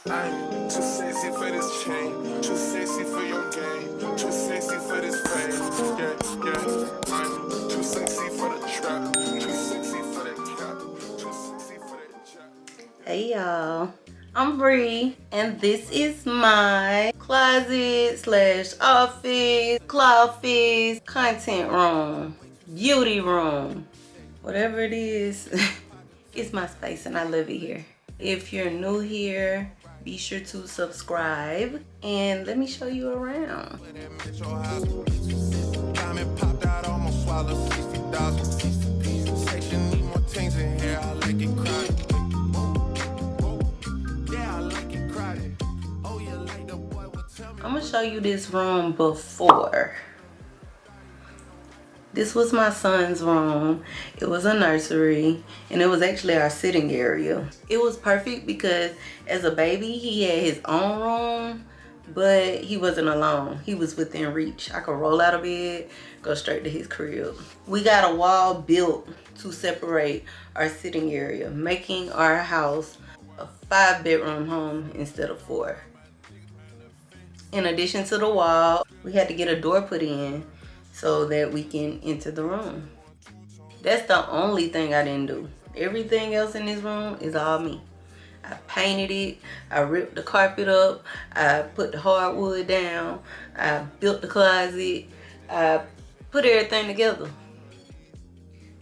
I'm too sexy for this chain, too sexy for your game, too sexy for this fame. Yeah, yeah. I'm too sexy for the trap, too sexy for that cap, too sexy for that jack. Hey y'all, I'm Bree, and this is my closet slash office, CLOFFICE, content room, beauty room, whatever it is. It's my space and I love it here. If you're new here, be sure to subscribe and let me show you around. Diamond popped out, almost swallowed 60,000. Section need more things in here, I like it crowded. Yeah, I like it crowded. Oh, you like the boy, well tell me. I'm gonna show you this room before. This was my son's room. It was a nursery, and it was actually our sitting area. It was perfect because as a baby, he had his own room, but he wasn't alone. He was within reach. I could roll out of bed, go straight to his crib. We got a wall built to separate our sitting area, making our house a 5-bedroom home instead of 4. In addition to the wall, we had to get a door put in so that we can enter the room. That's the only thing I didn't do. Everything else in this room is all me. I painted it, I ripped the carpet up, I put the hardwood down, I built the closet, I put everything together.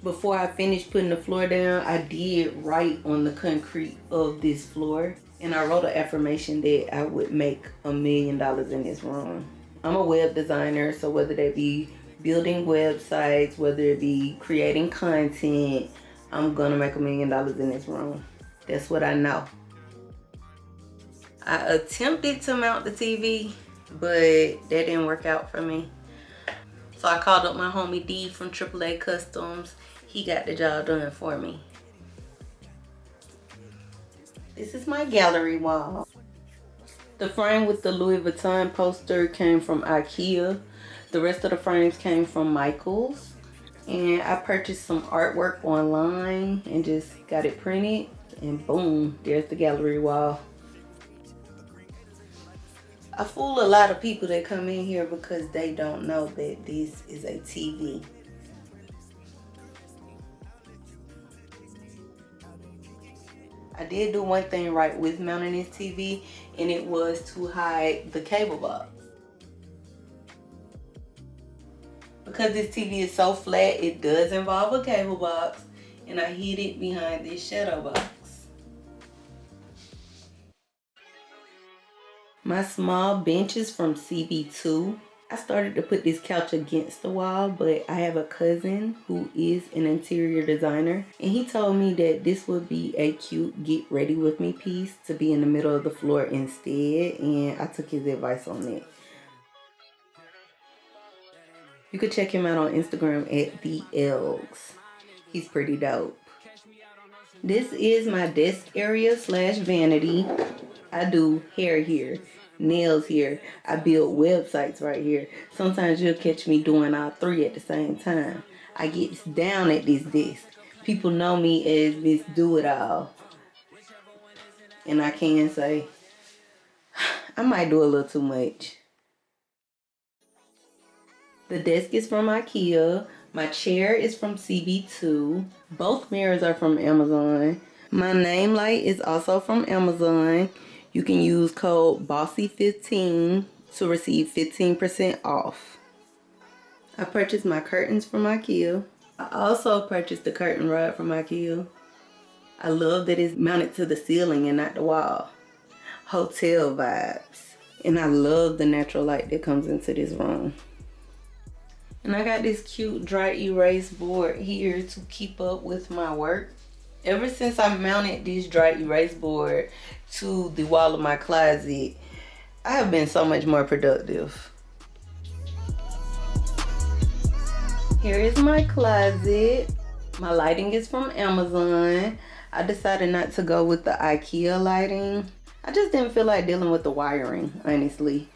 Before I finished putting the floor down, I did write on the concrete of this floor, and I wrote an affirmation that I would make $1 million in this room. I'm a web designer, so whether that be building websites, whether it be creating content, I'm gonna make $1 million in this room. That's what I know. I attempted to mount the TV, but that didn't work out for me. So I called up my homie D from AAA Customs. He got the job done for me. This is my gallery wall. The frame with the Louis Vuitton poster came from IKEA. The rest of the frames came from Michael's. And I purchased some artwork online and just got it printed. And boom, there's the gallery wall. I fool a lot of people that come in here because they don't know that this is a TV. I did do one thing right with mounting this TV, and it was to hide the cable box. Because this TV is so flat, it does involve a cable box, and I hid it behind this shadow box. My small bench is from CB2. I started to put this couch against the wall, but I have a cousin who is an interior designer, and he told me that this would be a cute get ready with me piece to be in the middle of the floor instead, and I took his advice on it. You could check him out on Instagram at The Elgs. He's pretty dope. This is my desk area slash vanity. I do hair here, nails here. I build websites right here. Sometimes you'll catch me doing all 3 at the same time. I get down at this desk. People know me as Miss Do It All. And I can say, I might do a little too much. The desk is from IKEA. My chair is from CB2. Both mirrors are from Amazon. My name light is also from Amazon. You can use code BAWSY15 to receive 15% off. I purchased my curtains from IKEA. I also purchased the curtain rod from IKEA. I love that it's mounted to the ceiling and not the wall. Hotel vibes. And I love the natural light that comes into this room. And I got this cute dry erase board here to keep up with my work. Ever since I mounted this dry erase board to the wall of my closet, I have been so much more productive. Here is my closet. My lighting is from Amazon. I decided not to go with the IKEA lighting. I just didn't feel like dealing with the wiring, honestly.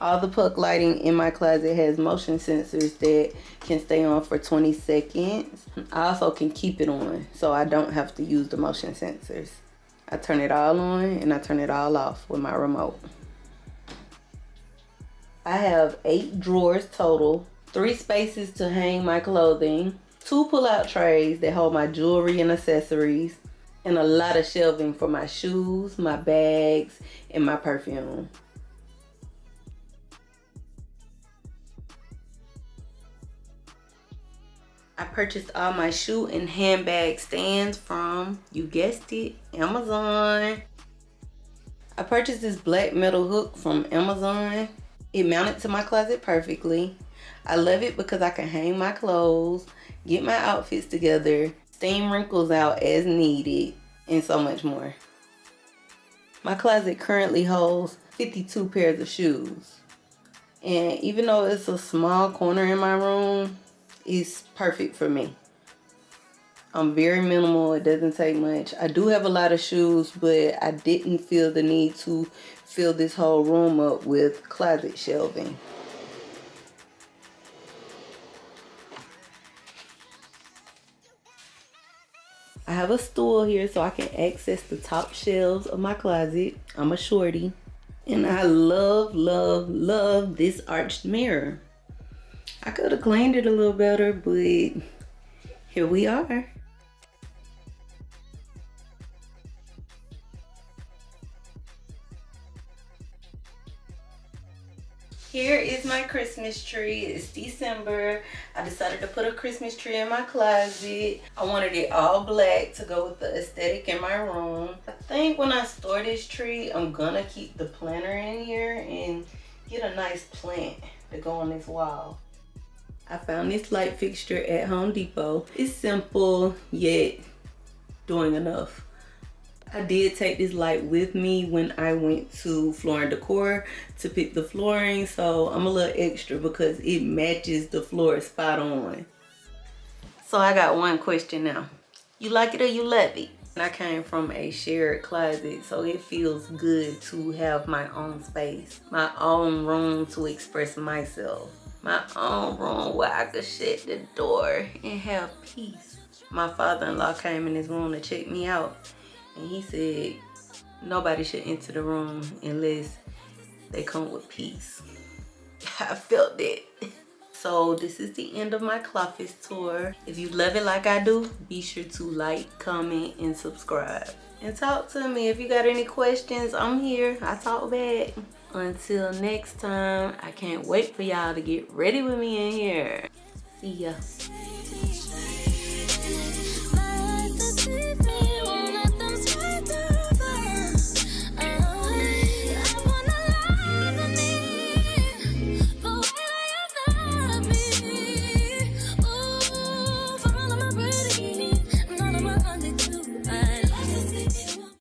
All the puck lighting in my closet has motion sensors that can stay on for 20 seconds. I also can keep it on, so I don't have to use the motion sensors. I turn it all on and I turn it all off with my remote. I have 8 drawers total, 3 spaces to hang my clothing, 2 pull-out trays that hold my jewelry and accessories, and a lot of shelving for my shoes, my bags, and my perfume. I purchased all my shoe and handbag stands from, you guessed it, Amazon. I purchased this black metal hook from Amazon. It mounted to my closet perfectly. I love it because I can hang my clothes, get my outfits together, steam wrinkles out as needed, and so much more. My closet currently holds 52 pairs of shoes. And even though it's a small corner in my room, it's perfect for me. I'm very minimal, it doesn't take much. I do have a lot of shoes, but I didn't feel the need to fill this whole room up with closet shelving. I have a stool here so I can access the top shelves of my closet. I'm a shorty. And I love, love, love this arched mirror. I could have cleaned it a little better, but here we are. Here is my Christmas tree. It's December. I decided to put a Christmas tree in my closet. I wanted it all black to go with the aesthetic in my room. I think when I store this tree, I'm gonna keep the planter in here and get a nice plant to go on this wall. I found this light fixture at Home Depot. It's simple, yet doing enough. I did take this light with me when I went to Floor & Decor to pick the flooring, so I'm a little extra because it matches the floor spot on. So I got one question now. You like it or you love it? I came from a shared closet, so it feels good to have my own space, my own room to express myself, my own room where I could shut the door and have peace. My father-in-law came in his room to check me out. And he said, nobody should enter the room unless they come with peace. I felt that. So this is the end of my CLOFFICE tour. If you love it like I do, be sure to like, comment, and subscribe. And talk to me. If you got any questions, I'm here. I talk back. Until next time, I can't wait for y'all to get ready with me in here. See ya.